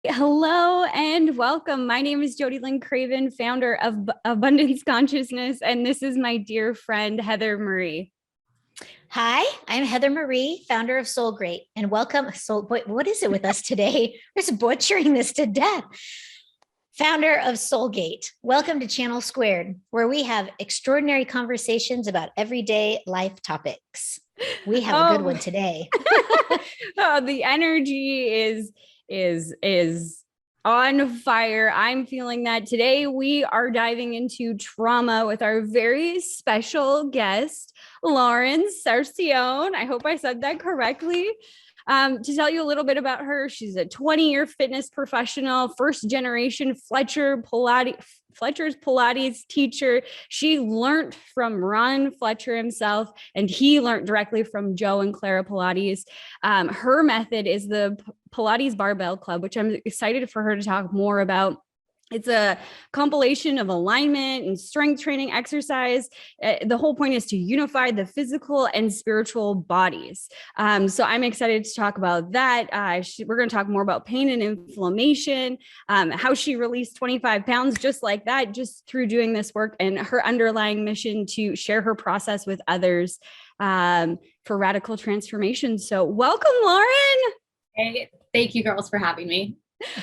Hello and welcome. My name is JodieLynn Craven, founder of Abundance Consciousness, and this is my dear friend, Heather Marie. Hi, I'm Heather Marie, founder of Soul Great, and welcome. What is it with us today? We're just butchering this to death. Founder of Soulgate. Welcome to Channel Squared, where we have extraordinary conversations about everyday life topics. We have a good one today. The energy is on fire. I'm feeling that today. We are diving into trauma with our very special guest, Lauren Saracione. I hope I said that correctly. To tell you a little bit about her, she's a 20-year fitness professional, first generation Fletcher's Pilates teacher. She learned from Ron Fletcher himself, and he learned directly from Joe and Clara Pilates. Her method is the Pilates Barbell Club, which I'm excited for her to talk more about. It's a compilation of alignment and strength training exercise. The whole point is to unify the physical and spiritual bodies. So I'm excited to talk about that. We're going to talk more about pain and inflammation, how she released 25 pounds just like that, just through doing this work, and her underlying mission to share her process with others for radical transformation. So welcome, Lauren. Hey, thank you girls for having me.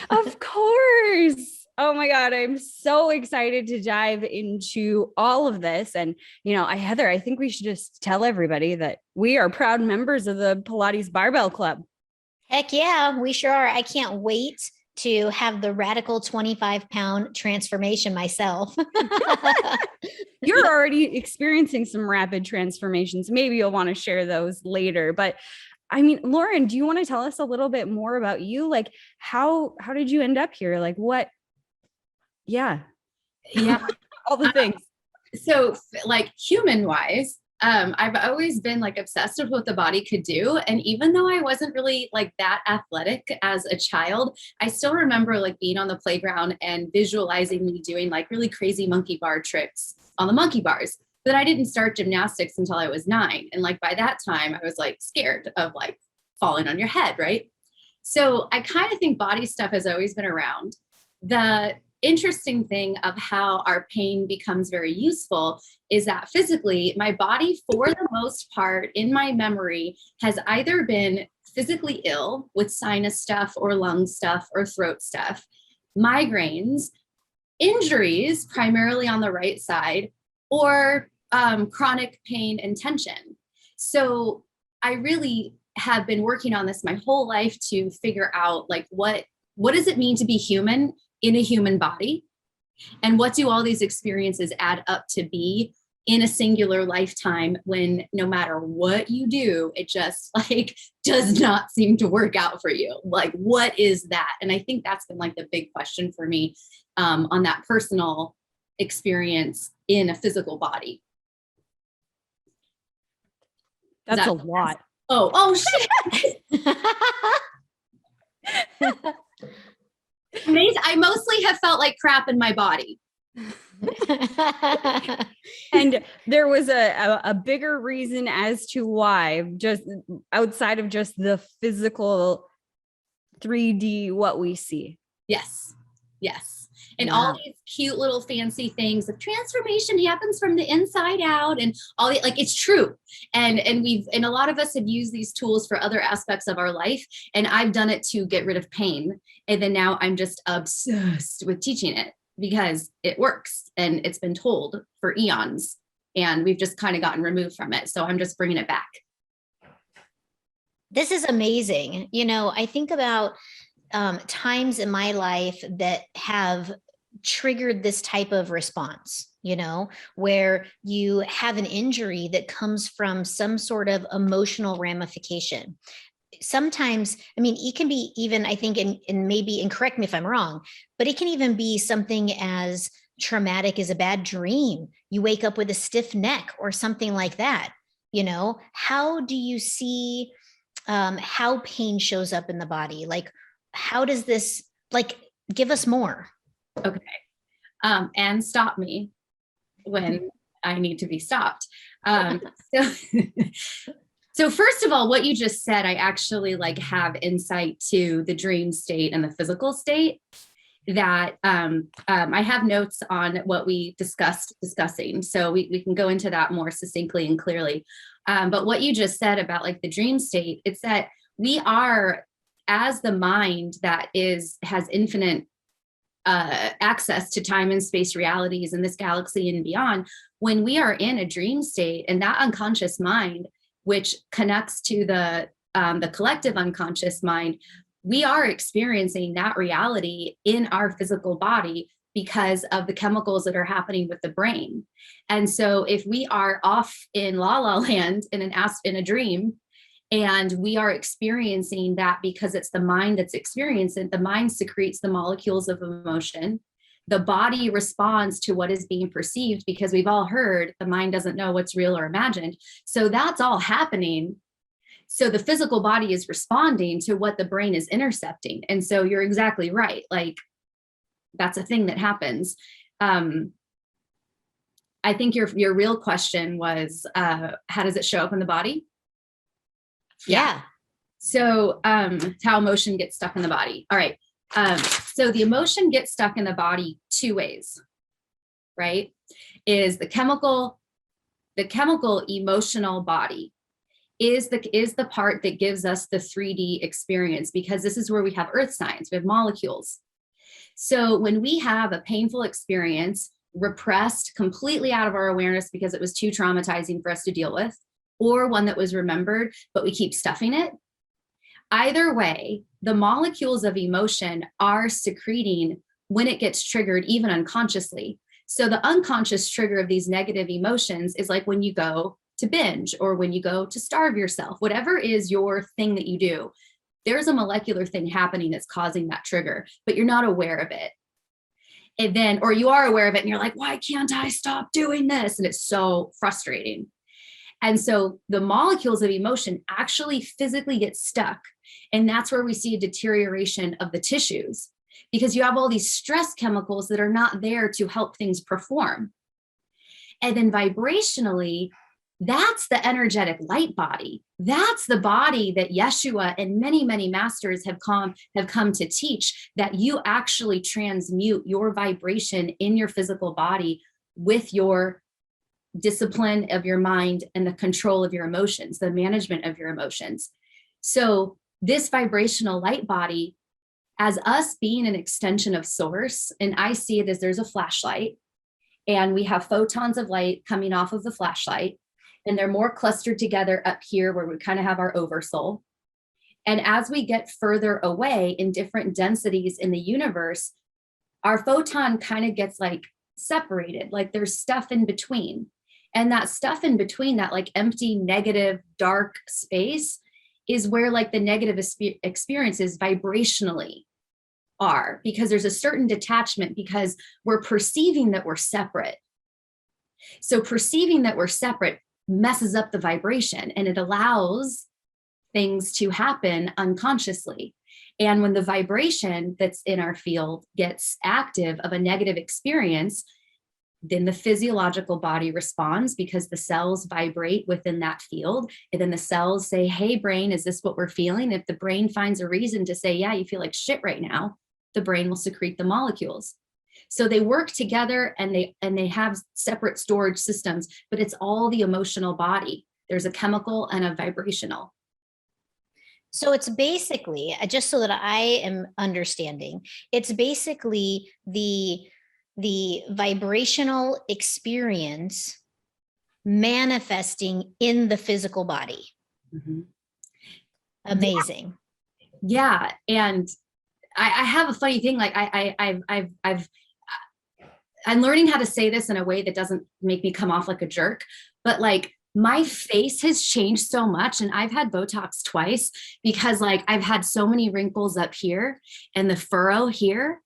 Of course. Oh my God, I'm so excited to dive into all of this. And, Heather, I think we should just tell everybody that we are proud members of the Pilates Barbell Club. Heck yeah, we sure are. I can't wait to have the radical 25-pound transformation myself. You're already experiencing some rapid transformations. Maybe you'll want to share those later. But I mean, Lauren, do you want to tell us a little bit more about you? Like, how did you end up here? Like, what? Yeah. All the things. So like human wise, I've always been like obsessed with what the body could do. And even though I wasn't really like that athletic as a child, I still remember like being on the playground and visualizing me doing like really crazy monkey bar tricks on the monkey bars. But I didn't start gymnastics until I was 9. And like by that time I was like scared of like falling on your head, right? So I kind of think body stuff has always been around. The interesting thing of how our pain becomes very useful is that physically, my body, for the most part, in my memory, has either been physically ill with sinus stuff or lung stuff or throat stuff, migraines, injuries, primarily on the right side, or chronic pain and tension. So I really have been working on this my whole life to figure out like what does it mean to be human in a human body? And what do all these experiences add up to be in a singular lifetime when no matter what you do, it just like does not seem to work out for you? Like, what is that? And I think that's been like the big question for me on that personal experience in a physical body. That's a lot. Oh shit. I mostly have felt like crap in my body. And there was a bigger reason as to why, just outside of just the physical 3D, what we see. Yes. And all these cute little fancy things of transformation happens from the inside out and all the, like, it's true. And a lot of us have used these tools for other aspects of our life. And I've done it to get rid of pain. And then now I'm just obsessed with teaching it because it works and it's been told for eons and we've just kind of gotten removed from it. So I'm just bringing it back. This is amazing. I think about times in my life that have triggered this type of response, where you have an injury that comes from some sort of emotional ramification. Sometimes, it can be even, I think, and correct me if I'm wrong, but it can even be something as traumatic as a bad dream. You wake up with a stiff neck or something like that. How do you see how pain shows up in the body? Like, how does this, give us more? Okay. And stop me when I need to be stopped. So first of all, what you just said, I actually like have insight to the dream state and the physical state that I have notes on what we discussing. So we can go into that more succinctly and clearly. But what you just said about like the dream state, it's that we are, as the mind that has infinite access to time and space realities in this galaxy and beyond, when we are in a dream state and that unconscious mind, which connects to the collective unconscious mind, we are experiencing that reality in our physical body because of the chemicals that are happening with the brain. And so if we are off in la la land in a dream, and we are experiencing that because it's the mind that's experiencing it, the mind secretes the molecules of emotion. The body responds to what is being perceived, because we've all heard the mind doesn't know what's real or imagined. So that's all happening. So the physical body is responding to what the brain is intercepting. And so you're exactly right. Like, that's a thing that happens. I think your real question was, how does it show up in the body? Yeah. So how emotion gets stuck in the body. All right. So the emotion gets stuck in the body two ways, right? Is the chemical emotional body is the part that gives us the 3D experience, because this is where we have earth science, we have molecules. So when we have a painful experience repressed completely out of our awareness because it was too traumatizing for us to deal with, or one that was remembered, but we keep stuffing it, either way, the molecules of emotion are secreting when it gets triggered, even unconsciously. So the unconscious trigger of these negative emotions is like when you go to binge, or when you go to starve yourself, whatever is your thing that you do, there's a molecular thing happening that's causing that trigger, but you're not aware of it. And then, or you are aware of it and you're like, why can't I stop doing this? And it's so frustrating. And so the molecules of emotion actually physically get stuck. And that's where we see a deterioration of the tissues, because you have all these stress chemicals that are not there to help things perform. And then vibrationally, that's the energetic light body. That's the body that Yeshua and many, many masters have come to teach, that you actually transmute your vibration in your physical body with your discipline of your mind and the control of your emotions, the management of your emotions. So this vibrational light body, as us being an extension of source, and I see it as there's a flashlight and we have photons of light coming off of the flashlight, and they're more clustered together up here where we kind of have our oversoul. And as we get further away in different densities in the universe, our photon kind of gets like separated, like there's stuff in between. And that stuff in between, that like empty, negative, dark space, is where like the negative experiences vibrationally are, because there's a certain detachment, because we're perceiving that we're separate. So perceiving that we're separate messes up the vibration, and it allows things to happen unconsciously. And when the vibration that's in our field gets active of a negative experience, then the physiological body responds, because the cells vibrate within that field. And then the cells say, hey, brain, is this what we're feeling? If the brain finds a reason to say, yeah, you feel like shit right now, the brain will secrete the molecules. So they work together, and they have separate storage systems, but it's all the emotional body. There's a chemical and a vibrational. So it's basically, just so that I am understanding, it's basically the vibrational experience manifesting in the physical body. Mm-hmm. Amazing. Yeah. And I have a funny thing. Like I'm learning how to say this in a way that doesn't make me come off like a jerk, but like my face has changed so much, and I've had Botox twice, because like I've had so many wrinkles up here and the furrow here.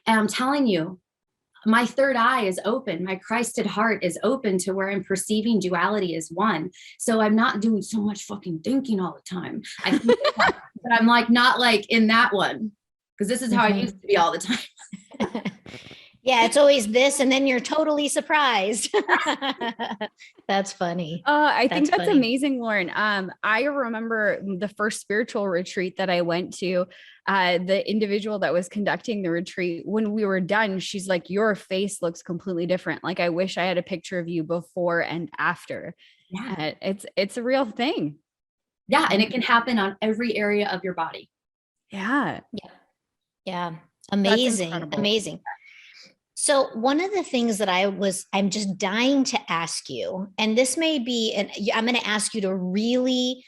And I'm telling you, my third eye is open. My Christed heart is open to where I'm perceiving duality as one. So I'm not doing so much fucking thinking all the time. I think but I'm like, not like in that one, because this is how I used to be all the time. Yeah, it's always this, and then you're totally surprised. That's funny. I think that's funny. amazing, Lauren. I remember the first spiritual retreat that I went to. The individual that was conducting the retreat, when we were done, she's like, "Your face looks completely different. Like, I wish I had a picture of you before and after." Yeah. It's a real thing. Yeah. And it can happen on every area of your body. Yeah. Yeah. Amazing. incredible. Amazing. So one of the things that I'm just dying to ask you, and this may be, and I'm going to ask you to really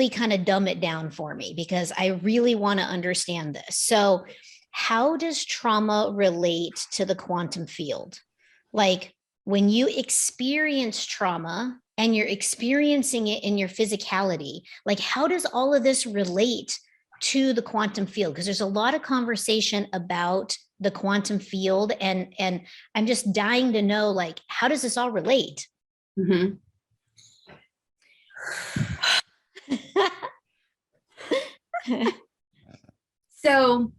kind of dumb it down for me, because I really want to understand this. So how does trauma relate to the quantum field? Like, when you experience trauma and you're experiencing it in your physicality, like, how does all of this relate to the quantum field? Because there's a lot of conversation about the quantum field, and I'm just dying to know, like, how does this all relate? Mm-hmm. So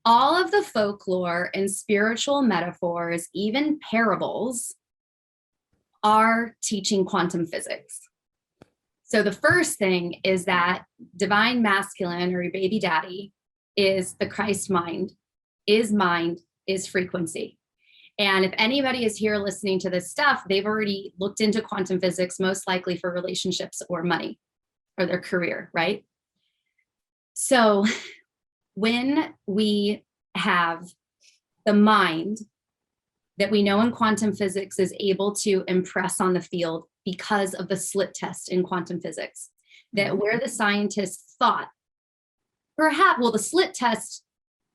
all of the folklore and spiritual metaphors, even parables, are teaching quantum physics. So the first thing is that divine masculine, or your baby daddy, is the Christ mind, is frequency. And if anybody is here listening to this stuff, they've already looked into quantum physics, most likely for relationships or money or their career, right? So when we have the mind that we know in quantum physics is able to impress on the field because of the slit test in quantum physics, that where the scientists thought, perhaps, well, the slit test,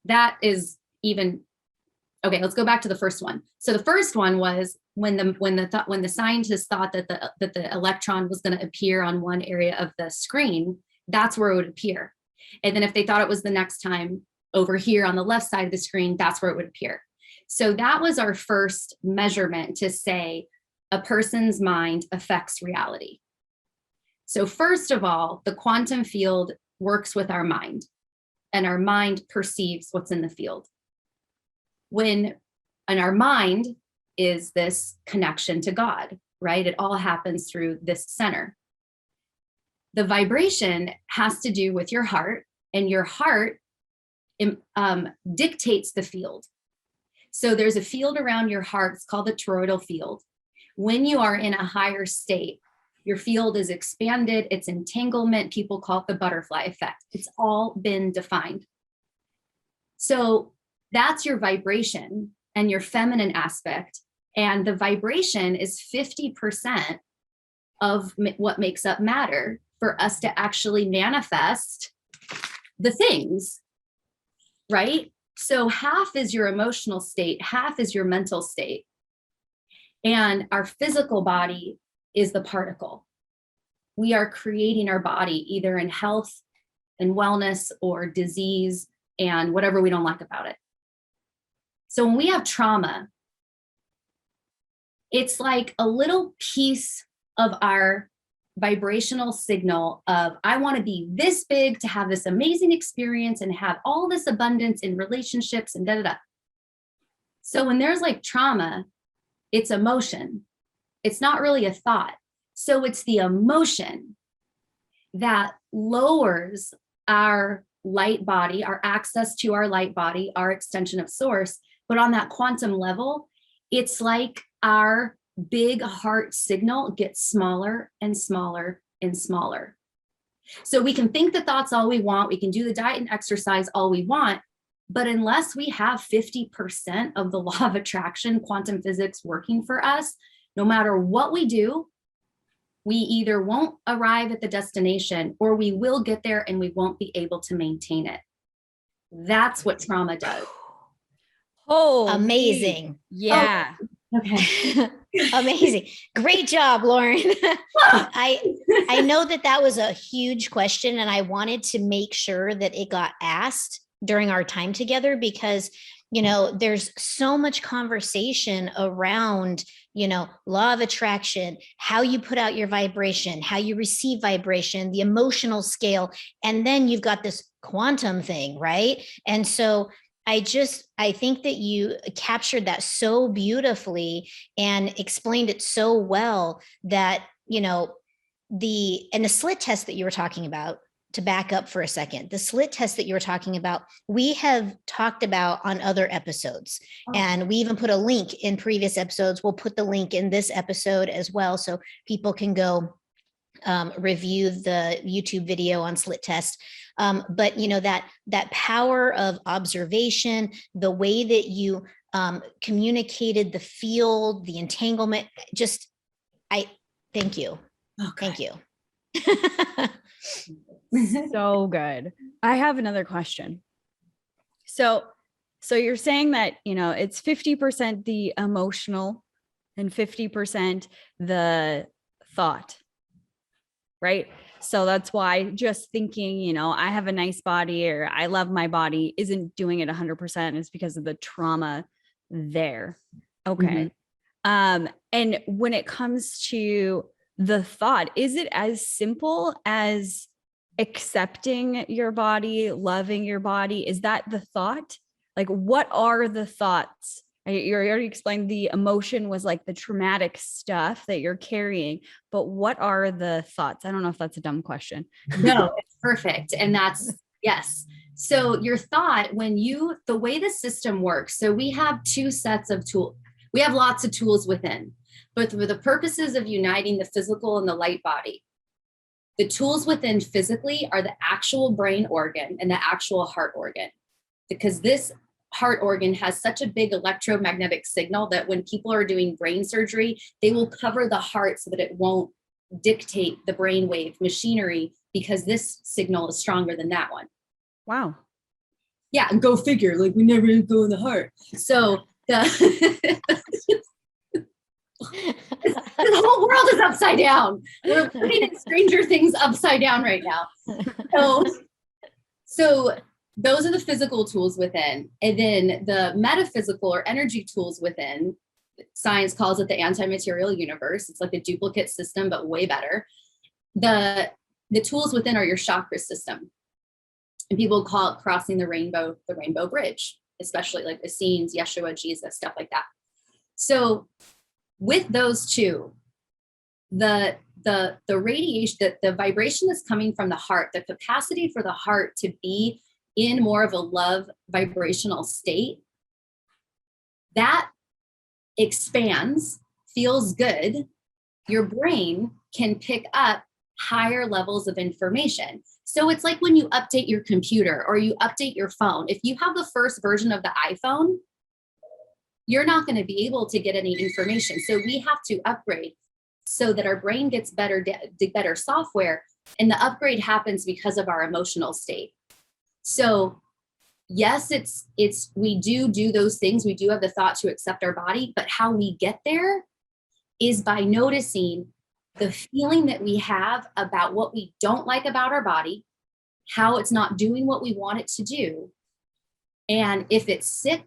that is even, okay, let's go back to the first one. So the first one was when the scientists thought that the electron was going to appear on one area of the screen, that's where it would appear. And then if they thought it was the next time over here on the left side of the screen, that's where it would appear. So that was our first measurement to say a person's mind affects reality. So first of all, the quantum field works with our mind, and our mind perceives what's in the field. And our mind is this connection to God, right? It all happens through this center. The vibration has to do with your heart, and your heart dictates the field. So there's a field around your heart. It's called the toroidal field. When you are in a higher state, your field is expanded, it's entanglement. People call it the butterfly effect. It's all been defined. So that's your vibration and your feminine aspect. And the vibration is 50% of what makes up matter for us to actually manifest the things, right? So half is your emotional state, half is your mental state. And our physical body is the particle. We are creating our body either in health and wellness or disease and whatever we don't like about it. So when we have trauma, it's like a little piece of our vibrational signal of, I want to be this big to have this amazing experience and have all this abundance in relationships and da da da. So when there's like trauma, it's emotion. It's not really a thought. So it's the emotion that lowers our light body, our access to our light body, our extension of source. But on that quantum level, it's like our big heart signal gets smaller and smaller and smaller. So we can think the thoughts all we want. We can do the diet and exercise all we want. But unless we have 50% of the law of attraction, quantum physics working for us, no matter what we do, we either won't arrive at the destination or we will get there and we won't be able to maintain it. That's what trauma does. Oh, amazing. Yeah. Oh, okay. Amazing. Great job, Lauren. I know that was a huge question, and I wanted to make sure that it got asked during our time together, because there's so much conversation around, law of attraction, how you put out your vibration, how you receive vibration, the emotional scale, and then you've got this quantum thing, right? And so I think that you captured that so beautifully and explained it so well that, the slit test that you were talking about, to back up for a second, the slit test that you were talking about, we have talked about on other episodes. And we even put a link in previous episodes. We'll put the link in this episode as well, so people can go review the YouTube video on slit test. But that power of observation, the way that you communicated the field, the entanglement, thank you. Okay. Thank you. So good. I have another question. So you're saying that, it's 50% the emotional and 50% the thought, right? So that's why just thinking, I have a nice body or I love my body isn't doing it 100%. It's because of the trauma there. Okay. And when it comes to the thought, is it as simple as accepting your body, loving your body? Is that the thought? Like, what are the thoughts? You already explained the emotion was like the traumatic stuff that you're carrying, but what are the thoughts? I don't know if that's a dumb question. No, it's perfect. And that's, yes. So your thought, the way the system works, so we have two sets of tools. We have lots of tools within, but for the purposes of uniting the physical and the light body, the tools within physically are the actual brain organ and the actual heart organ, because this heart organ has such a big electromagnetic signal that when people are doing brain surgery, they will cover the heart so that it won't dictate the brainwave machinery, because this signal is stronger than that one. Wow. Yeah, and go figure, like we never go in the heart. So the whole world is upside down. We're putting in Stranger Things upside down right now. So those are the physical tools within. And then the metaphysical or energy tools within, science calls it the anti-material universe. It's like a duplicate system, but way better. The tools within are your chakra system. And people call it crossing the rainbow bridge, especially like the scenes, Yeshua, Jesus, stuff like that. So with those two, the radiation, the vibration that's coming from the heart, the capacity for the heart to be in more of a love vibrational state, that expands, feels good. Your brain can pick up higher levels of information. So it's like when you update your computer or you update your phone. If you have the first version of the iPhone, you're not going to be able to get any information. So we have to upgrade so that our brain gets better software. And the upgrade happens because of our emotional state. So yes, we do those things. We do have the thought to accept our body, but how we get there is by noticing the feeling that we have about what we don't like about our body, how it's not doing what we want it to do, and if it's sick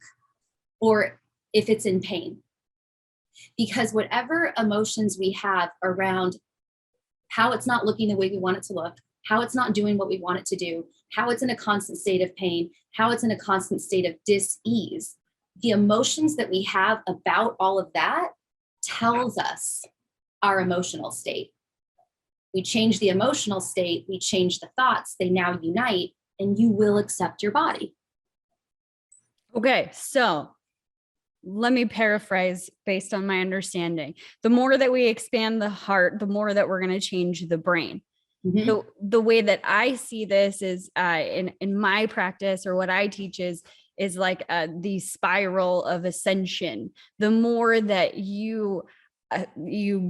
or if it's in pain. Because whatever emotions we have around how it's not looking the way we want it to look, how it's not doing what we want it to do, how it's in a constant state of pain, how it's in a constant state of dis-ease, the emotions that we have about all of that tells us our emotional state. We change the emotional state, we change the thoughts, they now unite, and you will accept your body. Okay, so let me paraphrase based on my understanding. The more that we expand the heart, the more that we're going to change the brain. Mm-hmm. The way that I see this is in my practice, or what I teach is like the spiral of ascension. The more that you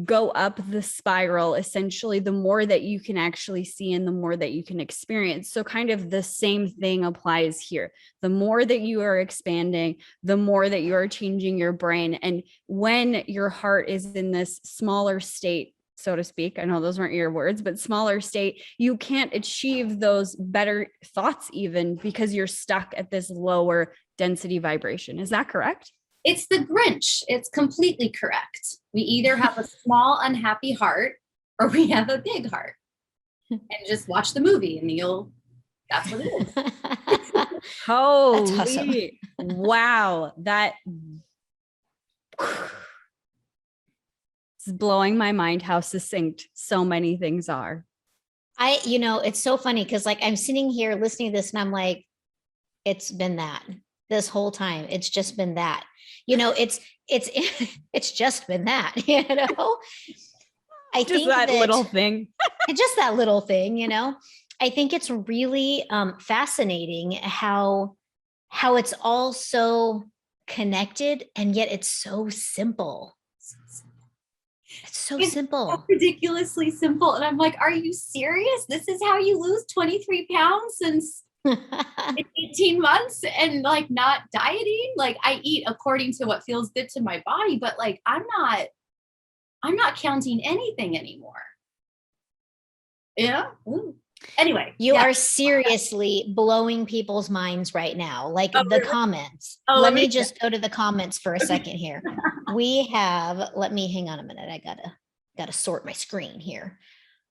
go up the spiral, essentially, the more that you can actually see and the more that you can experience. So kind of the same thing applies here. The more that you are expanding, the more that you are changing your brain. And when your heart is in this smaller state, so to speak, I know those weren't your words, but smaller state, you can't achieve those better thoughts even because you're stuck at this lower density vibration. Is that correct? It's the Grinch. It's completely correct. We either have a small, unhappy heart or we have a big heart. And just watch the movie and you'll That's what it is. Holy, awesome. wow. That is blowing my mind how succinct so many things are. It's so funny because like I'm sitting here listening to this and I'm like, it's been that this whole time. It's just been that, it's it's just been that, I Just think that little thing. just that little thing, I think it's really fascinating how it's all so connected and yet it's so simple. It's so simple. Ridiculously simple. And I'm like, are you serious? This is how you lose 23 pounds since 18 months and like not dieting? Like I eat according to what feels good to my body, but like I'm not counting anything anymore. Yeah. Ooh. Anyway, you are seriously blowing people's minds right now. Like the comments. Let me just go to the comments for a second here. We have, let me hang on a minute. I gotta sort my screen here.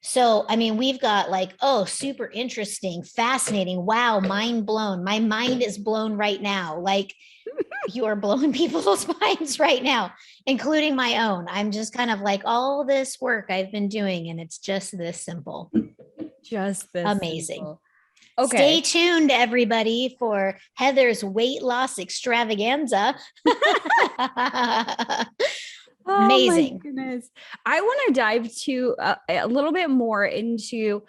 So, I mean, we've got like, oh, super interesting, fascinating. Wow, mind blown. My mind is blown right now. Like you are blowing people's minds right now, including my own. I'm just kind of like all this work I've been doing, and it's just this simple. Just this amazing. Simple. Okay. Stay tuned, everybody, for Heather's weight loss extravaganza. Amazing. Oh my goodness. I want to dive to a little bit more into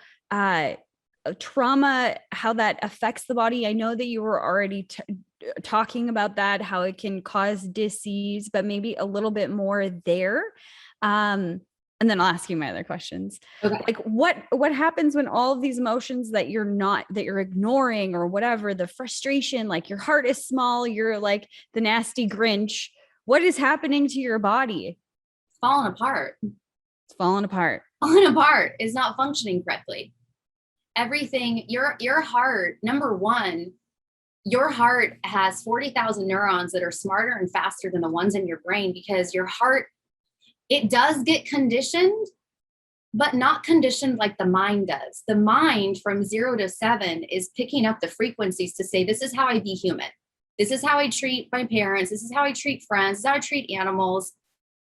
trauma, how that affects the body. I know that you were already talking about that, how it can cause disease, but maybe a little bit more there. And then I'll ask you my other questions. Okay. Like what happens when all of these emotions that you're ignoring or whatever, the frustration, like your heart is small, you're like the nasty Grinch. What is happening to your body? Falling apart. It's falling apart. Falling apart is not functioning correctly. Everything, your heart, number one, your heart has 40,000 neurons that are smarter and faster than the ones in your brain, because your heart, it does get conditioned, but not conditioned like the mind does. The mind from 0 to 7 is picking up the frequencies to say, this is how I be human. This is how I treat my parents. This is how I treat friends. This is how I treat animals.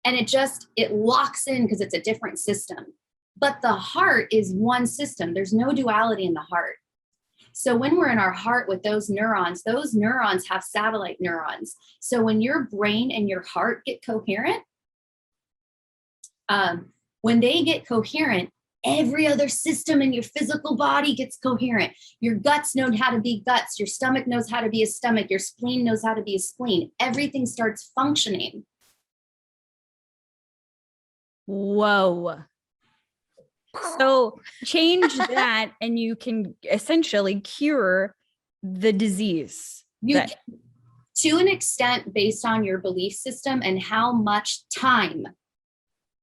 And it locks in because it's a different system. But the heart is one system. There's no duality in the heart. So when we're in our heart with those neurons have satellite neurons. So when your brain and your heart get coherent, when they get coherent, every other system in your physical body gets coherent. Your guts know how to be guts. Your stomach knows how to be a stomach. Your spleen knows how to be a spleen. Everything starts functioning. Whoa. So change that and you can essentially cure the disease. To an extent, based on your belief system and how much time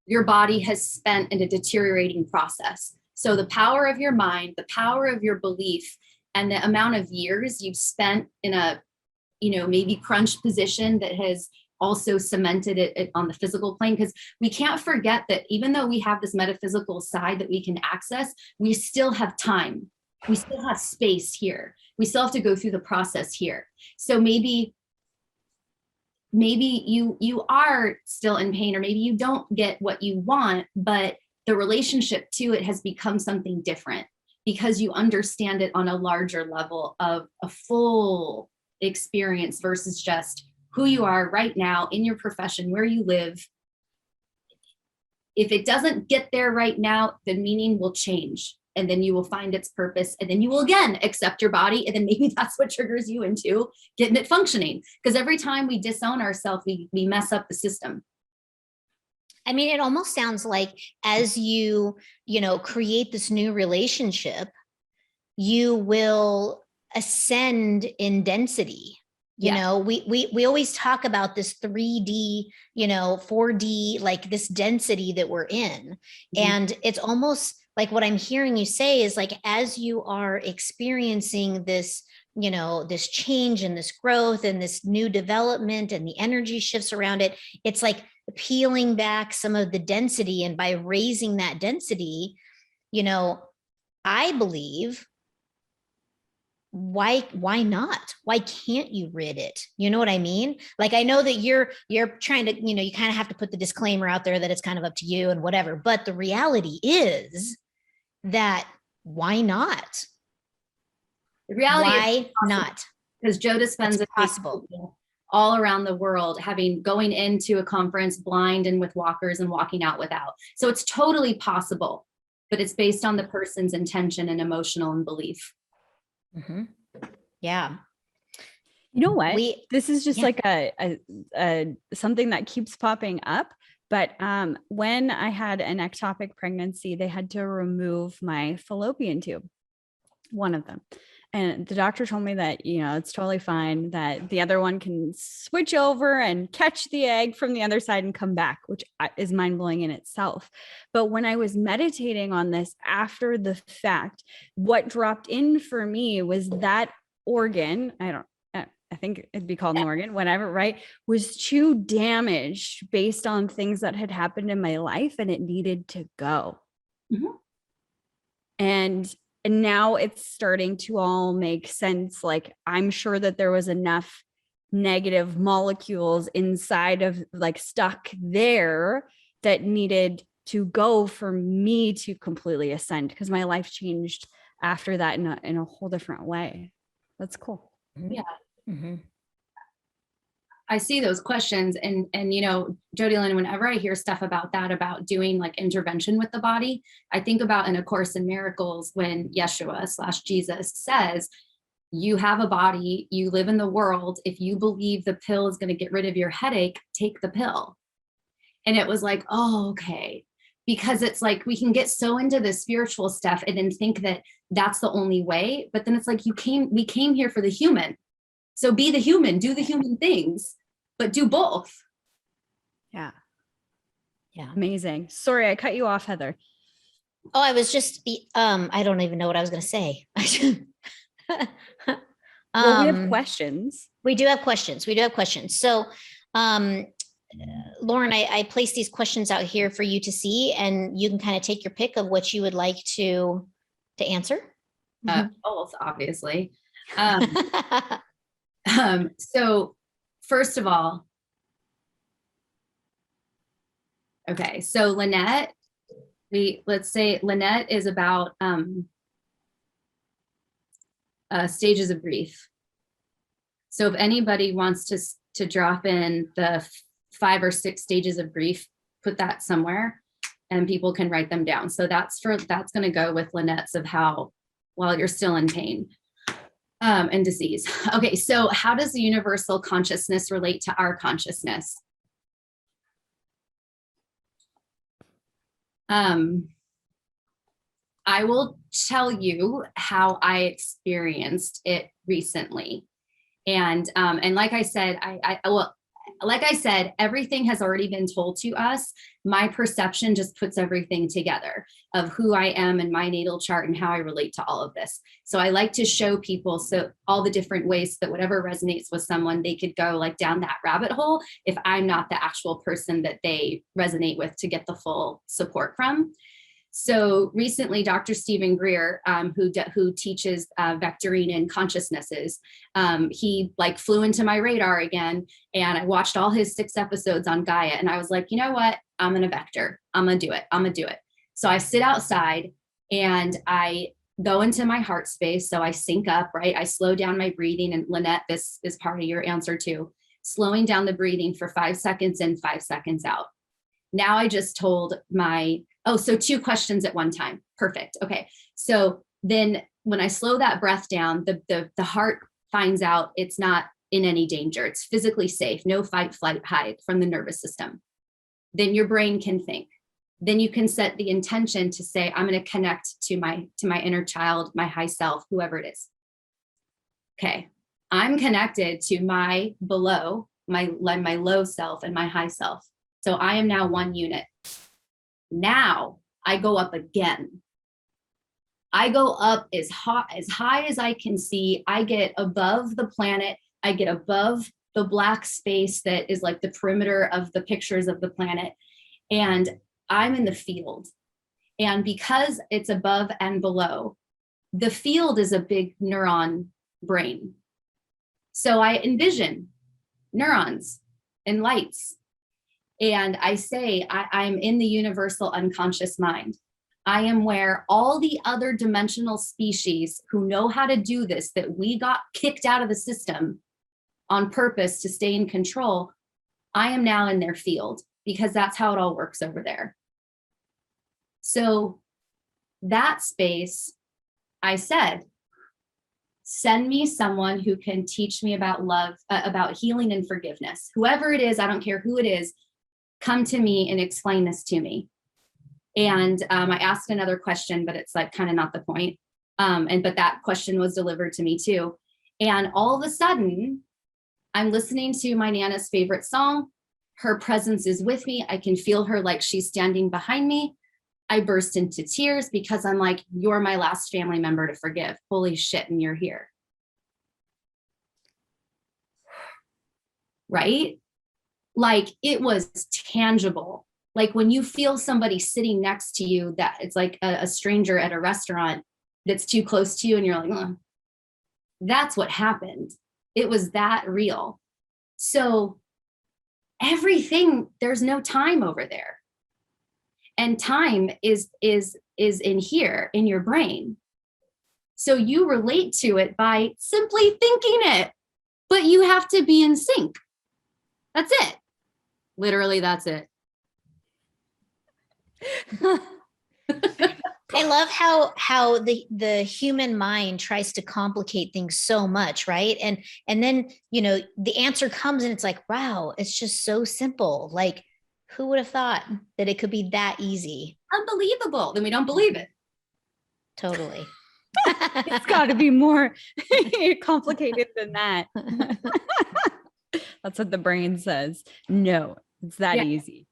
your body has spent in a deteriorating process. So the power of your mind, the power of your belief, and the amount of years you've spent in a, maybe crunch position that has also cemented it on the physical plane. Because we can't forget that even though we have this metaphysical side that we can access, we still have time. We still have space here. We still have to go through the process here. So maybe you are still in pain, or maybe you don't get what you want, but the relationship to it has become something different because you understand it on a larger level of a full experience versus just who you are right now in your profession, where you live. If it doesn't get there right now, the meaning will change. And then you will find its purpose. And then you will again accept your body. And then maybe that's what triggers you into getting it functioning. Because every time we disown ourselves, we mess up the system. I mean, it almost sounds like as you create this new relationship, you will ascend in density. We always talk about this 3D, 4D, like this density that we're in. Mm-hmm. And it's almost like what I'm hearing you say is like, as you are experiencing this, this change and this growth and this new development and the energy shifts around it, it's like peeling back some of the density. And by raising that density, I believe why not? Why can't you rid it? You know what I mean? Like, I know that you're trying to, you kind of have to put the disclaimer out there that it's kind of up to you and whatever, but the reality is that why not? The reality is why not? Because Joda spends It's possible all around the world going into a conference blind and with walkers and walking out without. So it's totally possible, but it's based on the person's intention and emotional and belief. Mm-hmm. Yeah. You know what? This is just like a something that keeps popping up. But when I had an ectopic pregnancy, they had to remove my fallopian tube, one of them. And the doctor told me that, it's totally fine, that the other one can switch over and catch the egg from the other side and come back, which is mind-blowing in itself. But when I was meditating on this after the fact, what dropped in for me was that organ, I think it'd be called an organ, whatever, right, was too damaged based on things that had happened in my life, and it needed to go. Mm-hmm. And now it's starting to all make sense. Like, I'm sure that there was enough negative molecules inside of, like, stuck there that needed to go for me to completely ascend, because my life changed after that in a whole different way. That's cool. Yeah. Mm-hmm. I see those questions and JodieLynn, whenever I hear stuff about that, about doing like intervention with the body, I think about in A Course in Miracles when Yeshua/Jesus says, you have a body, you live in the world. If you believe the pill is going to get rid of your headache, take the pill. And it was like, oh, okay. Because it's like, we can get so into the spiritual stuff and then think that that's the only way. But then it's like, we came here for the human. So be the human, do the human things, but do both. Yeah. Amazing. Sorry, I cut you off, Heather. Oh, I was just, I don't even know what I was going to say. Well, we have questions. We do have questions. So, Lauren, I placed these questions out here for you to see, and you can kind of take your pick of what you would like to answer. Both, obviously. So first of all, okay, so Lynette, let's say Lynette is about stages of grief. So if anybody wants to drop in the 5 or 6 stages of grief, put that somewhere and people can write them down. So that's going to go with Lynette's of how, while you're still in pain. And disease. Okay, so how does the universal consciousness relate to our consciousness? I will tell you how I experienced it recently. And like I said, like I said, everything has already been told to us. My perception just puts everything together of who I am and my natal chart and how I relate to all of this. So I like to show people all the different ways that whatever resonates with someone, they could go like down that rabbit hole if I'm not the actual person that they resonate with to get the full support from. So recently, Dr. Stephen Greer, who teaches vectoring and consciousnesses, he like flew into my radar again, and I watched all his 6 episodes on Gaia, and I was like, you know what? I'm gonna vector. I'm gonna do it. So I sit outside and I go into my heart space. So I sync up, right? I slow down my breathing, and Lynette, this is part of your answer too. Slowing down the breathing for 5 seconds in, 5 seconds out. Now I just told so 2 questions at one time. Perfect. Okay. So then when I slow that breath down, the heart finds out it's not in any danger. It's physically safe. No fight, flight, hide from the nervous system. Then your brain can think. Then you can set the intention to say, I'm going to connect to my inner child, my high self, whoever it is. Okay. I'm connected to my below, my low self and my high self. So I am now one unit. Now I go up again. I go up as high as I can see. I get above the planet. I get above the black space that is like the perimeter of the pictures of the planet. And I'm in the field. And because it's above and below, the field is a big neuron brain. So I envision neurons and lights. And I say, I'm in the universal unconscious mind. I am where all the other dimensional species who know how to do this, that we got kicked out of the system on purpose to stay in control, I am now in their field, because that's how it all works over there. So that space, I said, send me someone who can teach me about love, about healing and forgiveness. Whoever it is, I don't care who it is, come to me and explain this to me. And I asked another question, but it's like kind of not the point. But that question was delivered to me too. And all of a sudden, I'm listening to my Nana's favorite song. Her presence is with me. I can feel her like she's standing behind me. I burst into tears because I'm like, you're my last family member to forgive. Holy shit, and you're here. Right? Like it was tangible. Like when you feel somebody sitting next to you, that it's like a stranger at a restaurant that's too close to you and you're like, oh. That's what happened. It was that real. So everything, there's no time over there. And time is in here, in your brain. So you relate to it by simply thinking it, but you have to be in sync. That's it. Literally, that's it. I love how the human mind tries to complicate things so much, right? And then, the answer comes and it's like, wow, it's just so simple. Like, who would have thought that it could be that easy? Unbelievable. Then we don't believe it. Totally. It's got to be more complicated than that. That's what the brain says. No, it's that easy.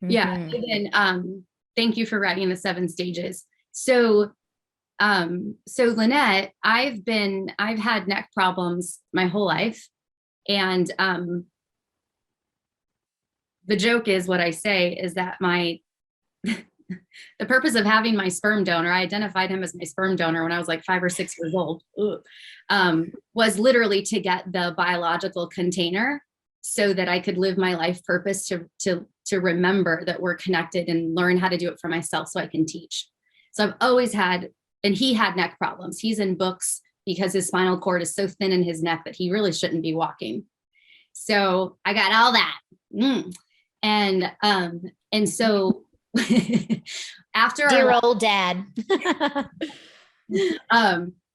Yeah. Mm-hmm. And then, thank you for writing the 7 stages. So Lynette, I've had neck problems my whole life. And the joke is, what I say is that the purpose of having my sperm donor, I identified him as my sperm donor when I was like 5 or 6 years old, was literally to get the biological container so that I could live my life purpose to remember that we're connected and learn how to do it for myself so I can teach. So I've always had, and he had neck problems. He's in books because his spinal cord is so thin in his neck that he really shouldn't be walking. So I got all that. And so after dear old dad.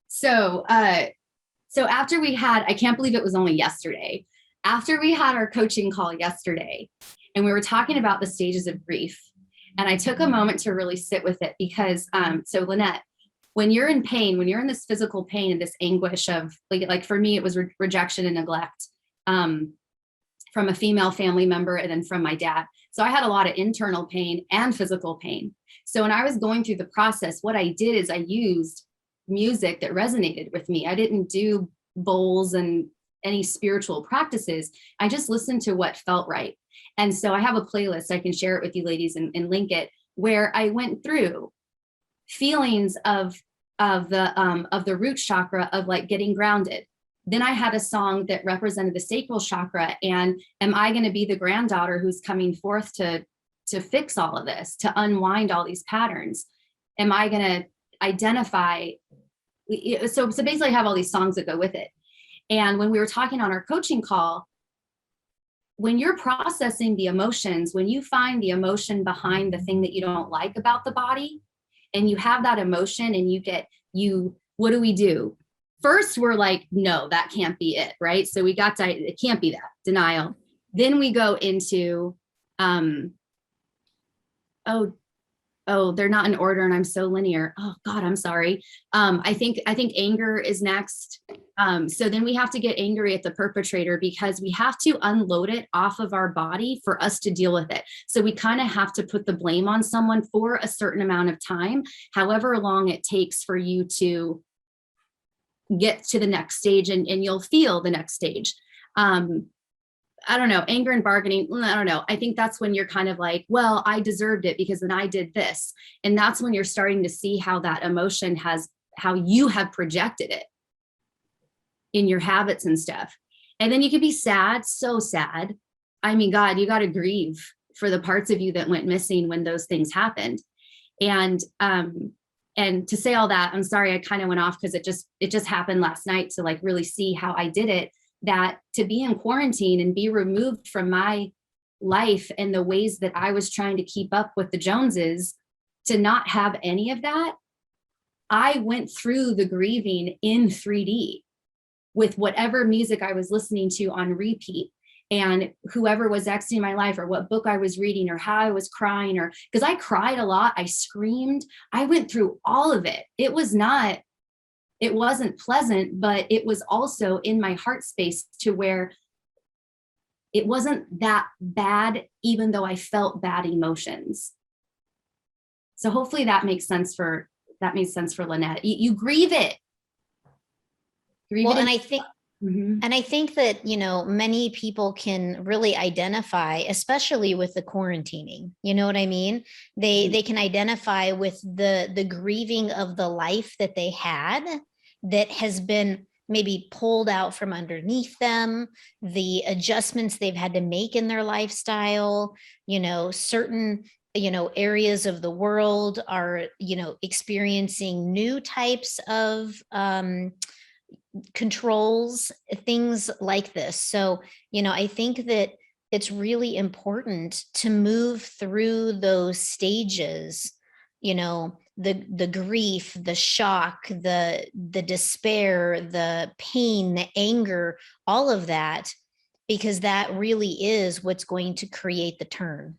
So after we had, I can't believe it was only yesterday, after we had our coaching call yesterday, and we were talking about the stages of grief, and I took a moment to really sit with it because, so Lynette, when you're in pain, when you're in this physical pain and this anguish of like for me, it was rejection and neglect from a female family member and then from my dad. So I had a lot of internal pain and physical pain. So when I was going through the process, what I did is I used music that resonated with me. I didn't do bowls and any spiritual practices. I just listened to what felt right. And so I have a playlist, I can share it with you ladies and link it, where I went through feelings of the root chakra, of like getting grounded. Then I had a song that represented the sacral chakra. And am I going to be the granddaughter who's coming forth to fix all of this, to unwind all these patterns? Am I going to identify? So basically I have all these songs that go with it. And when we were talking on our coaching call, when you're processing the emotions, when you find the emotion behind the thing that you don't like about the body, and you have that emotion and what do we do? First, we're like, no, that can't be it, right? So we got it can't be that, denial. Then we go into, they're not in order and I'm so linear. Oh God, I'm sorry. I think anger is next. So then we have to get angry at the perpetrator because we have to unload it off of our body for us to deal with it. So we kind of have to put the blame on someone for a certain amount of time, however long it takes for you to get to the next stage and you'll feel the next stage. I don't know, anger and bargaining. I don't know. I think that's when you're kind of like, well, I deserved it because then I did this. And that's when you're starting to see how that emotion how you have projected it. in your habits and stuff. And then you could be sad, so sad. I mean, God, you got to grieve for the parts of you that went missing when those things happened. And to say all that, I'm sorry, I kind of went off because it just happened last night to like really see how I did it, that to be in quarantine and be removed from my life and the ways that I was trying to keep up with the Joneses, to not have any of that. I went through the grieving in 3D with whatever music I was listening to on repeat, and whoever was exiting my life, or what book I was reading, or how I was crying, or because I cried a lot, I screamed, I went through all of it. It wasn't pleasant, but it was also in my heart space to where it wasn't that bad, even though I felt bad emotions. So hopefully that makes sense for Lynette. You grieve it. And I think, and I think that, many people can really identify, especially with the quarantining, you know what I mean? They can identify with the grieving of the life that they had that has been maybe pulled out from underneath them, the adjustments they've had to make in their lifestyle, certain areas of the world are, experiencing new types of controls, things like this. So, I think that it's really important to move through those stages, the grief, the shock, the despair, the pain, the anger, all of that, because that really is what's going to create the turn.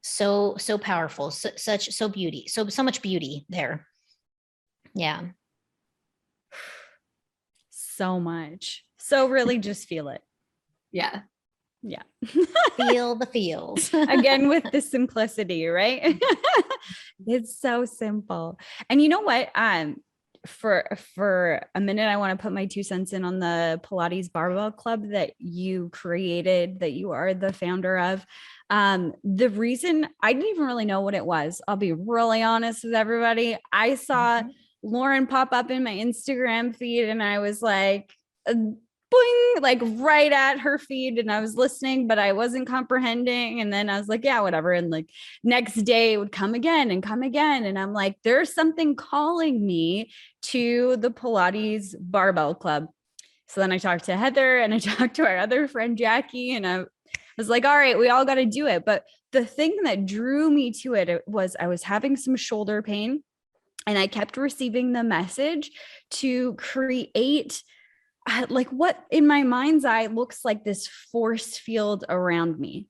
So powerful, so beauty, so much beauty there. Yeah. So much. So really just feel it. Yeah. Feel the feels. Again, with the simplicity, right? It's so simple. And you know what? For a minute, I want to put my 2 cents in on the Pilates Barbell Club that you created, that you are the founder of. The reason I didn't even really know what it was, I'll be really honest with everybody. I saw Lauren pop up in my Instagram feed and I was like, boing, like right at her feed, and I was listening, but I wasn't comprehending. And then I was like, yeah, whatever. And like next day it would come again. And I'm like, there's something calling me to the Pilates Barbell Club. So then I talked to Heather and I talked to our other friend, Jackie, and I was like, all right, we all got to do it. But the thing that drew me to it was I was having some shoulder pain, and I kept receiving the message to create like what in my mind's eye looks like this force field around me.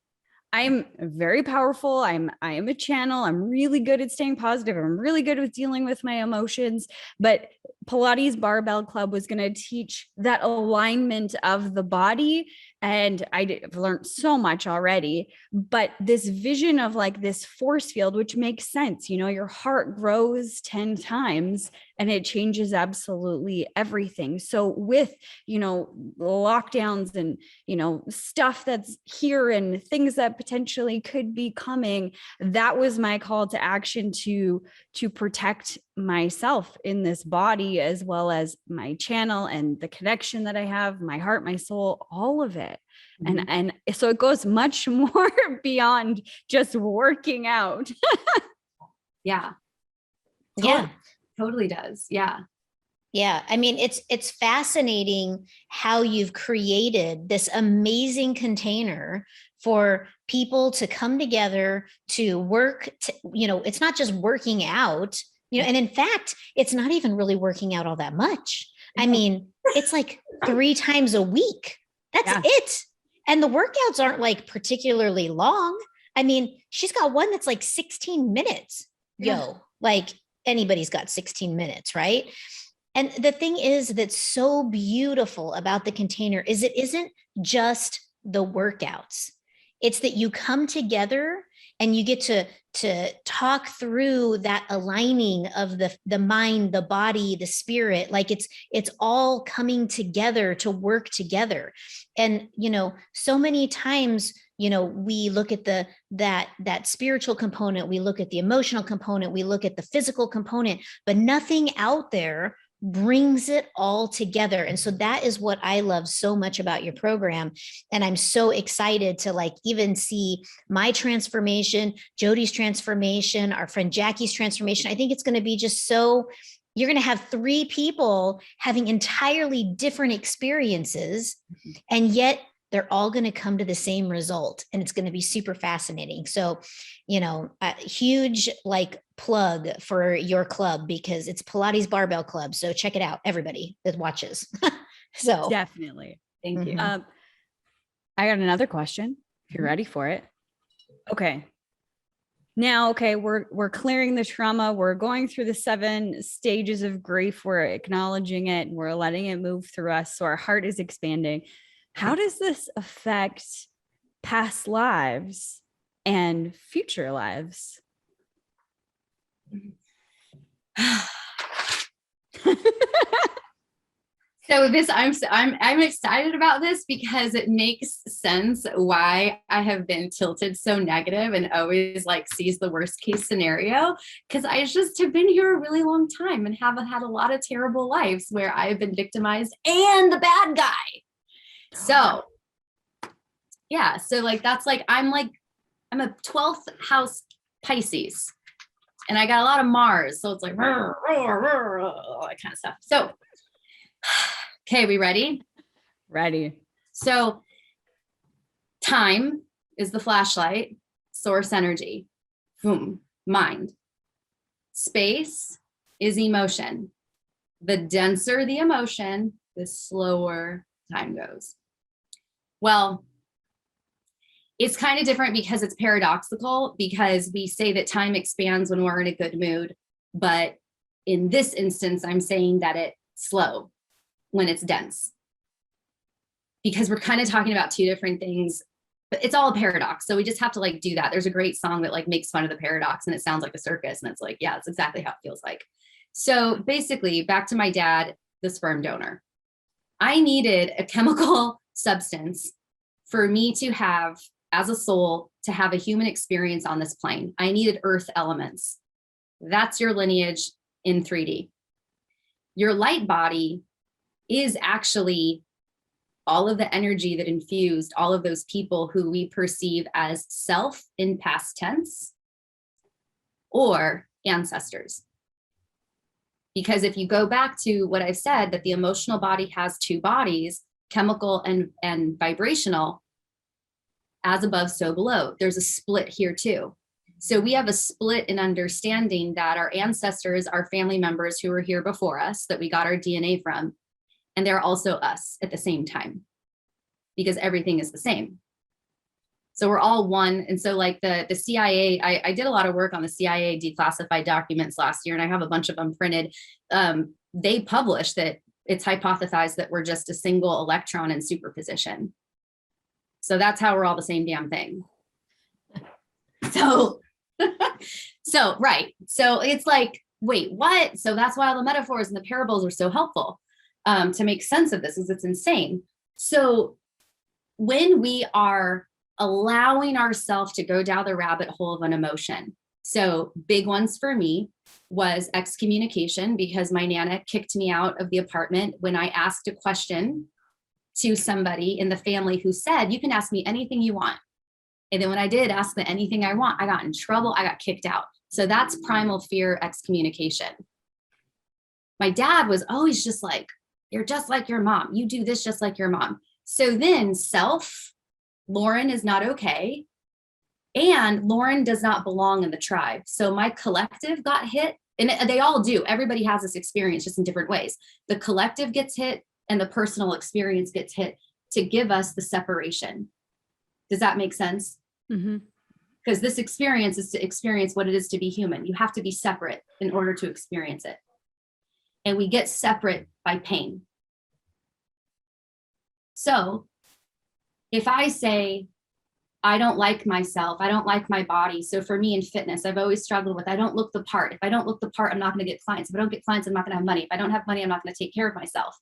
I'm very powerful. I am a channel. I'm really good at staying positive. I'm really good with dealing with my emotions. But Pilates Barbell Club was going to teach that alignment of the body. And I've learned so much already, but this vision of like this force field, which makes sense, your heart grows 10 times and it changes absolutely everything. So with, lockdowns and, stuff that's here and things that potentially could be coming, that was my call to action to protect myself in this body, as well as my channel and the connection that I have, my heart, my soul, all of it. And so it goes much more beyond just working out. Yeah. Totally does. Yeah. Yeah. I mean, it's fascinating how you've created this amazing container for people to come together to work, it's not just working out, and in fact, it's not even really working out all that much. I mean, it's like 3 times a week. That's it. And the workouts aren't like particularly long. I mean, she's got one that's like 16 minutes. Like anybody's got 16 minutes, right? And the thing is that's so beautiful about the container is it isn't just the workouts. It's that you come together and you get to talk through that aligning of the mind, the body, the spirit. Like it's all coming together to work together. And, so many times, we look at that spiritual component, we look at the emotional component, we look at the physical component, but nothing out there brings it all together. And so that is what I love so much about your program. And I'm so excited to like even see my transformation, Jodie's transformation, our friend Jackie's transformation. I think it's going to be just so, you're going to have 3 people having entirely different experiences, and yet they're all going to come to the same result. And it's going to be super fascinating. So, a huge like plug for your club, because it's Pilates Barbell Club. So check it out, everybody that watches. So Definitely. Thank you. Mhm. I got another question if you're ready for it. Okay. Now, we're clearing the trauma. We're going through the 7 stages of grief. We're acknowledging it and we're letting it move through us. So our heart is expanding. How does this affect past lives and future lives? So I'm excited about this because it makes sense why I have been tilted so negative and always like sees the worst case scenario, because I just have been here a really long time and have had a lot of terrible lives where I've been victimized and the bad guy. So yeah, so like that's like I'm a 12th house Pisces, and I got a lot of Mars, so it's like all that kind of stuff. So okay, we ready? Ready. So time is the flashlight, source energy, boom, mind. Space is emotion. The denser the emotion, the slower time goes. Well, it's kind of different because it's paradoxical, because we say that time expands when we're in a good mood. But in this instance, I'm saying that it's slow when it's dense, because we're kind of talking about 2 different things, but it's all a paradox. So we just have to like do that. There's a great song that like makes fun of the paradox and it sounds like a circus. And it's like, yeah, it's exactly how it feels like. So basically back to my dad, the sperm donor. I needed a chemical substance for me to have, as a soul, to have a human experience on this plane. I needed earth elements. That's your lineage in 3D. Your light body is actually all of the energy that infused all of those people who we perceive as self in past tense or ancestors. Because if you go back to what I've said, that the emotional body has 2 bodies, chemical and vibrational, as above, so below. There's a split here too. So we have a split in understanding that our ancestors are family members who were here before us, that we got our DNA from, and they're also us at the same time, because everything is the same. So we're all one. And so like the CIA, I did a lot of work on the CIA declassified documents last year, and I have a bunch of them printed. They published that it's hypothesized that we're just a single electron in superposition. So that's how we're all the same damn thing. So, right. So it's like, wait, what? So that's why all the metaphors and the parables are so helpful to make sense of this, is it's insane. So when we are allowing ourselves to go down the rabbit hole of an emotion, so big ones for me was excommunication, because my Nana kicked me out of the apartment when I asked a question to somebody in the family who said, you can ask me anything you want. And then when I did ask them anything I want, I got in trouble. I got kicked out. So that's primal fear excommunication. My dad was always just like, you're just like your mom. You do this just like your mom. So then self, Lauren is not okay. And Lauren does not belong in the tribe. So my collective got hit, and they all do. Everybody has this experience just in different ways. The collective gets hit and the personal experience gets hit to give us the separation. Does that make sense? Mm-hmm. Because this experience is to experience what it is to be human. You have to be separate in order to experience it. And we get separate by pain. So if I say, I don't like myself, I don't like my body. So for me in fitness, I've always struggled with, I don't look the part. If I don't look the part, I'm not going to get clients. If I don't get clients, I'm not going to have money. If I don't have money, I'm not going to take care of myself.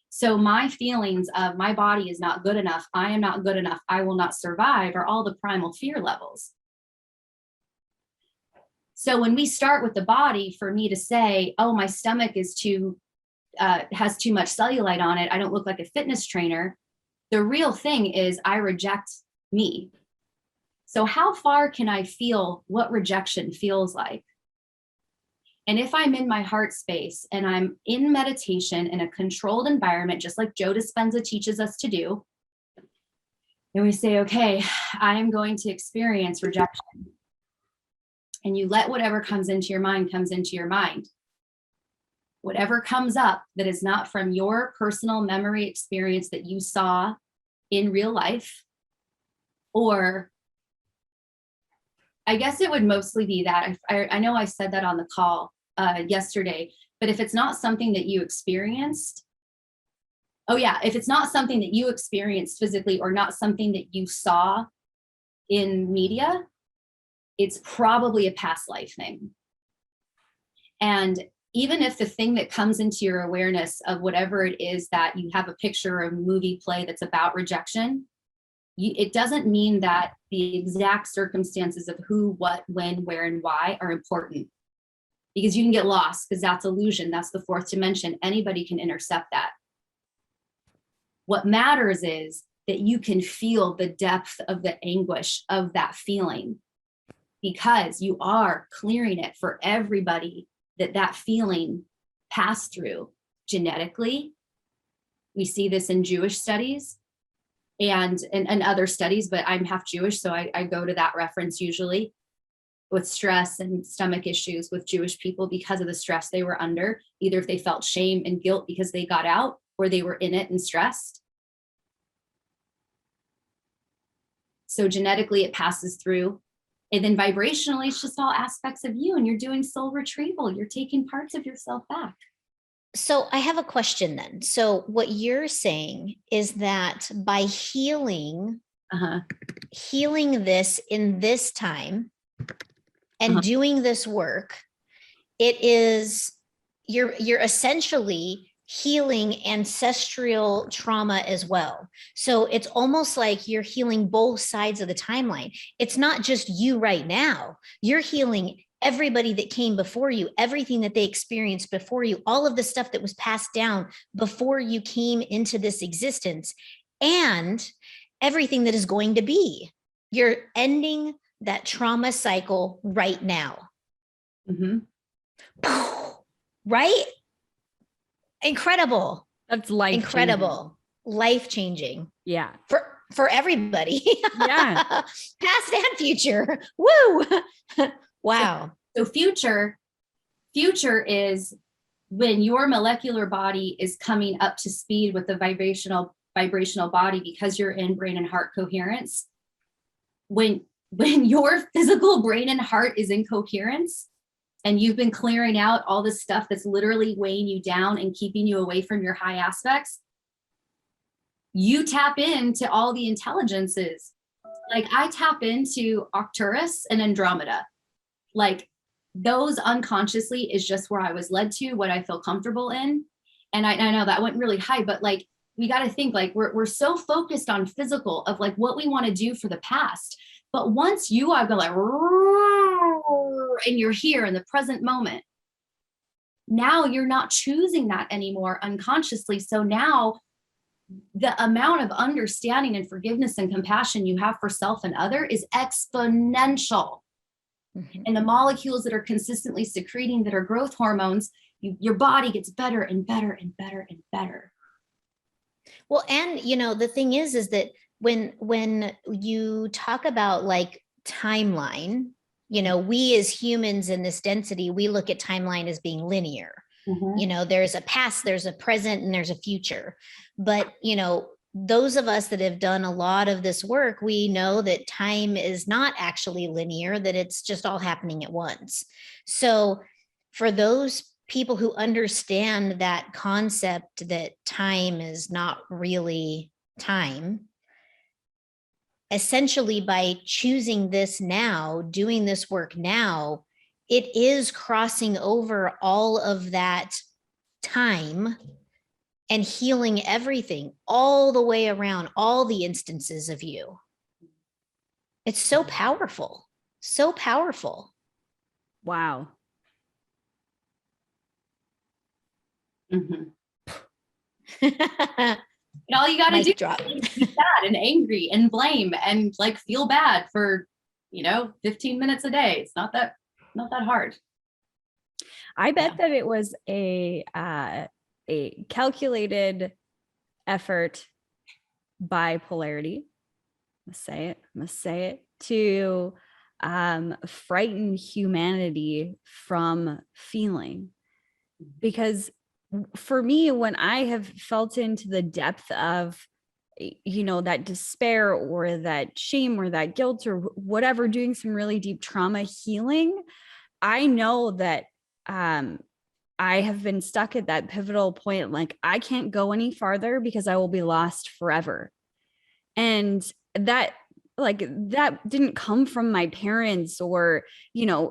So my feelings of my body is not good enough, I am not good enough, I will not survive, are all the primal fear levels. So when we start with the body, for me to say, oh, my stomach is too has too much cellulite on it. I don't look like a fitness trainer. The real thing is I reject me. So how far can I feel what rejection feels like? And if I'm in my heart space and I'm in meditation in a controlled environment, just like Joe Dispenza teaches us to do, and we say, okay, I'm going to experience rejection. And you let whatever comes into your mind comes into your mind. Whatever comes up that is not from your personal memory experience that you saw in real life, or I guess it would mostly be that. I know I said that on the call yesterday, but if it's not something that you experienced, if it's not something that you experienced physically or not something that you saw in media, it's probably a past life thing. And even if the thing that comes into your awareness of whatever it is that you have a picture or a movie play that's about rejection, it doesn't mean that the exact circumstances of who, what, when, where, and why are important. Because you can get lost, because that's illusion. That's the fourth dimension. Anybody can intercept that. What matters is that you can feel the depth of the anguish of that feeling, because you are clearing it for everybody that feeling passed through genetically. We see this in Jewish studies and other studies, but I'm half Jewish, so I go to that reference usually with stress and stomach issues with Jewish people because of the stress they were under, either if they felt shame and guilt because they got out or they were in it and stressed. So genetically it passes through. And then vibrationally, it's just all aspects of you, and you're doing soul retrieval. You're taking parts of yourself back. So I have a question then. So what you're saying is that by healing this in this time and doing this work, it is you're essentially healing ancestral trauma as well. So it's almost like you're healing both sides of the timeline. It's not just you right now. You're healing everybody that came before you, everything that they experienced before you, all of the stuff that was passed down before you came into this existence, and everything that is going to be. You're ending that trauma cycle right now. Right? Incredible. That's life-changing. Incredible. Life-changing. Yeah. For everybody. Yeah. Past and future. Woo. Wow. So future is when your molecular body is coming up to speed with the vibrational body, because you're in brain and heart coherence. When your physical brain and heart is in coherence, and you've been clearing out all the stuff that's literally weighing you down and keeping you away from your high aspects, you tap into all the intelligences. Like I tap into Arcturus and Andromeda. Like those unconsciously is just where I was led to, what I feel comfortable in. And I know that went really high, but like, we got to think like we're so focused on physical of like what we want to do for the past. But once you are like, and you're here in the present moment, now you're not choosing that anymore unconsciously. So now the amount of understanding and forgiveness and compassion you have for self and other is exponential. And the molecules that are consistently secreting that are growth hormones, your body gets better and better and better and better. Well, and the thing is that when you talk about like timeline, we as humans in this density, we look at timeline as being linear. There's a past, there's a present, and there's a future. But, those of us that have done a lot of this work, we know that time is not actually linear, that it's just all happening at once. So for those people who understand that concept that time is not really time, essentially by choosing this now, doing this work now, it is crossing over all of that time and healing everything all the way around, all the instances of you. It's so powerful, so powerful. Wow. And all you got to Mic do drop. is be sad and angry and blame and like feel bad for, 15 minutes a day. It's not that hard. I bet that it was a calculated effort by polarity. I'm gonna say it to frighten humanity from feeling. Because for me, when I have felt into the depth of, that despair or that shame or that guilt or whatever, doing some really deep trauma healing, I know that I have been stuck at that pivotal point. Like, I can't go any farther because I will be lost forever. And that didn't come from my parents or,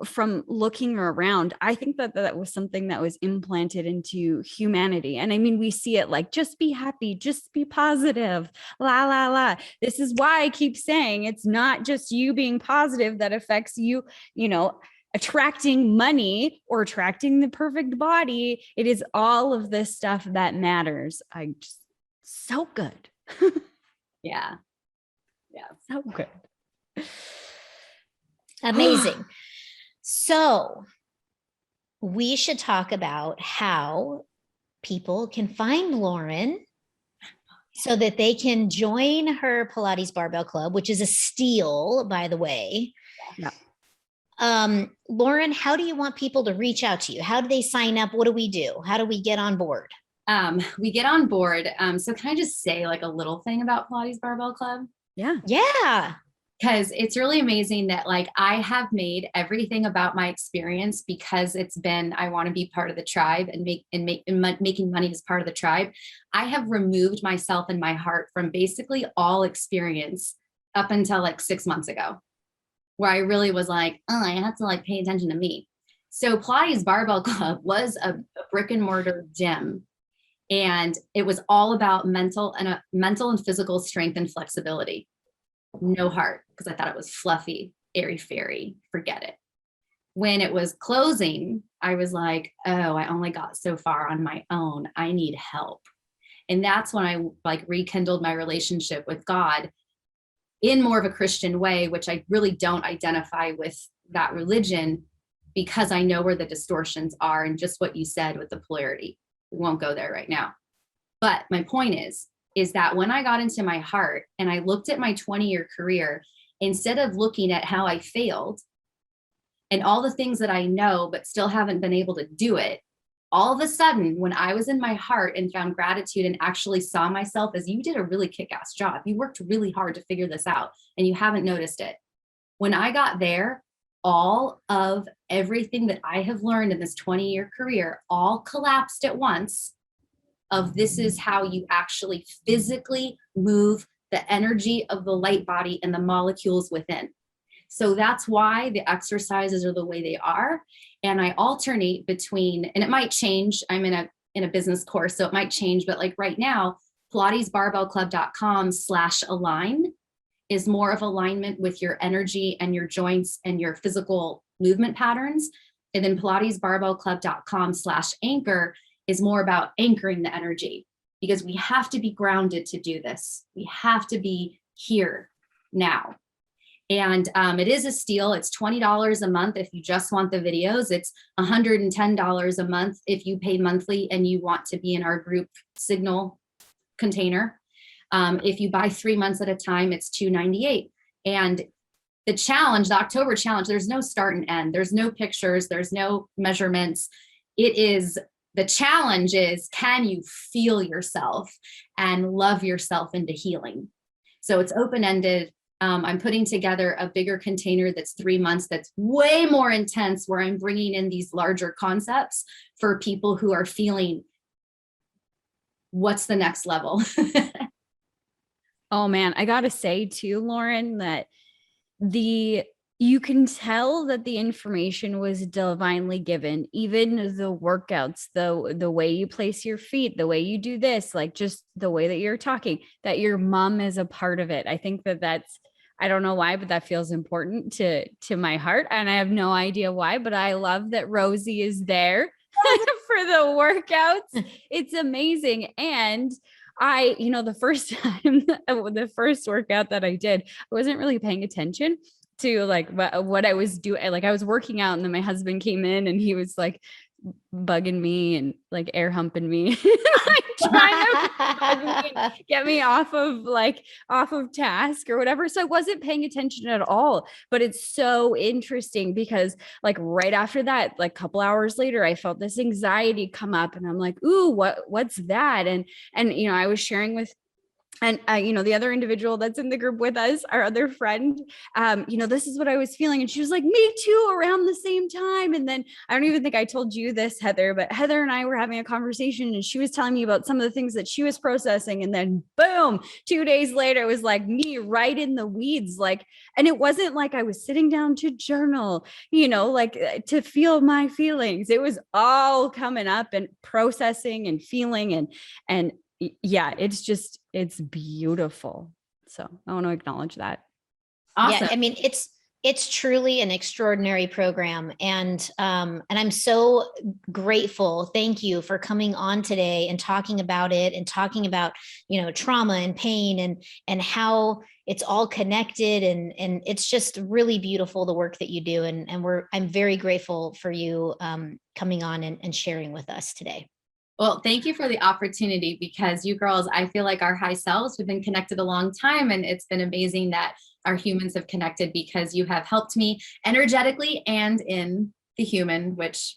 from looking around. I think that was something that was implanted into humanity. And I mean, we see it like, just be happy, just be positive, la, la, la. This is why I keep saying it's not just you being positive that affects you, attracting money or attracting the perfect body. It is all of this stuff that matters. So good. Yeah. So good. Amazing. So we should talk about how people can find Lauren so that they can join her Pilates Barbell Club, which is a steal, by the way. Yeah. Lauren, how do you want people to reach out to you? How do they sign up? What do we do? How do we get on board? We get on board. So can I just say like a little thing about Pilates Barbell Club? Yeah. Because it's really amazing that like I have made everything about my experience because it's been, I want to be part of the tribe and making money as part of the tribe. I have removed myself and my heart from basically all experience up until like 6 months ago, where I really was like, oh, I have to like pay attention to me. So Pilates Barbell Club was a brick and mortar gym. And it was all about mental and physical strength and flexibility. No heart, because I thought it was fluffy, airy fairy, forget it. When it was closing, I was like, oh, I only got so far on my own. I need help. And that's when I like rekindled my relationship with God in more of a Christian way, which I really don't identify with that religion because I know where the distortions are and just what you said with the polarity. We won't go there right now. But my point is that when I got into my heart and I looked at my 20-year career, instead of looking at how I failed and all the things that I know, but still haven't been able to do it, all of a sudden, when I was in my heart and found gratitude and actually saw myself as you did a really kick-ass job, you worked really hard to figure this out and you haven't noticed it. When I got there, all of everything that I have learned in this 20-year career all collapsed at once of this is how you actually physically move the energy of the light body and the molecules within. So that's why the exercises are the way they are. And I alternate between, and it might change. I'm in a business course, so it might change, but like right now, pilatesbarbellclub.com/align is more of alignment with your energy and your joints and your physical movement patterns. And then pilatesbarbellclub.com/anchor is more about anchoring the energy because we have to be grounded to do this. We have to be here now. And it is a steal. It's $20 a month if you just want the videos. It's $110 a month if you pay monthly and you want to be in our group signal container. If you buy 3 months at a time, it's $298. And the challenge, the October challenge, there's no start and end. There's no pictures. There's no measurements. The challenge is, can you feel yourself and love yourself into healing? So it's open-ended. I'm putting together a bigger container that's 3 months that's way more intense, where I'm bringing in these larger concepts for people who are feeling, what's the next level? Oh man, I gotta say too, Lauren, that you can tell that the information was divinely given. Even the workouts, the way you place your feet, the way you do this, like just the way that you're talking, that your mom is a part of it. I think that's, I don't know why, but that feels important to my heart. And I have no idea why, but I love that Rosie is there for for the workouts. It's amazing. And the first time, the first workout that I did, I wasn't really paying attention to like what I was doing. Like I was working out and then my husband came in and he was like bugging me and like air humping me, like trying to bug me and get me off of task or whatever. So I wasn't paying attention at all, but it's so interesting because like right after that, like a couple hours later, I felt this anxiety come up and I'm like, ooh, what's that? And I was sharing with the other individual that's in the group with us, our other friend, this is what I was feeling. And she was like, me too, around the same time. And then I don't even think I told you this, Heather, but Heather and I were having a conversation and she was telling me about some of the things that she was processing. And then boom, 2 days later, it was like me right in the weeds. And it wasn't like I was sitting down to journal, to feel my feelings. It was all coming up and processing and feeling and yeah, it's beautiful. So I want to acknowledge that. Awesome. Yeah, I mean, it's truly an extraordinary program. And I'm so grateful. Thank you for coming on today and talking about it and talking about, trauma and pain and how it's all connected. And it's just really beautiful, the work that you do. And I'm very grateful for you coming on and sharing with us today. Well, thank you for the opportunity because you girls, I feel like our high selves, we've been connected a long time and it's been amazing that our humans have connected because you have helped me energetically and in the human, which,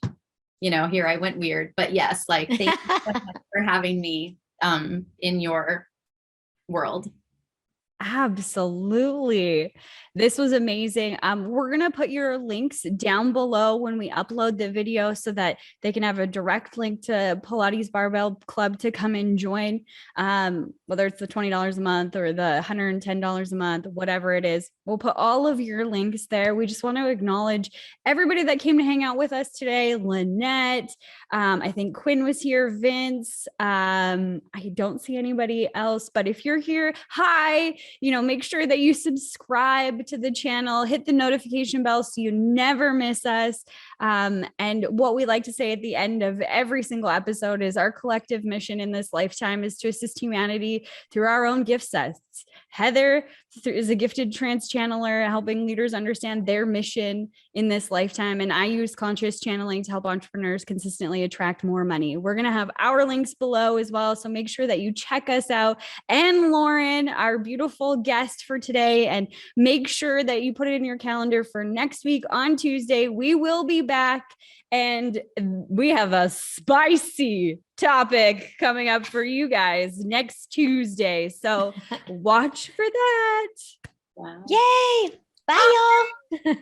here I went weird, but yes, like thank you so much for having me in your world. Absolutely. This was amazing. We're going to put your links down below when we upload the video so that they can have a direct link to Pilates Barbell Club to come and join, whether it's the $20 a month or the $110 a month, whatever it is. We'll put all of your links there. We just want to acknowledge everybody that came to hang out with us today. Lynette, I think Quinn was here, Vince. I don't see anybody else, but if you're here, hi. Make sure that you subscribe to the channel, hit the notification bell so you never miss us. And what we like to say at the end of every single episode is our collective mission in this lifetime is to assist humanity through our own gift sets. Heather is a gifted trance channeler, helping leaders understand their mission in this lifetime. And I use conscious channeling to help entrepreneurs consistently attract more money. We're going to have our links below as well. So make sure that you check us out. And Lauren, our beautiful guest for today, and make sure that you put it in your calendar for next week on Tuesday. We will be back and we have a spicy topic coming up for you guys next Tuesday. So watch for that. Wow. Yay! Bye, y'all.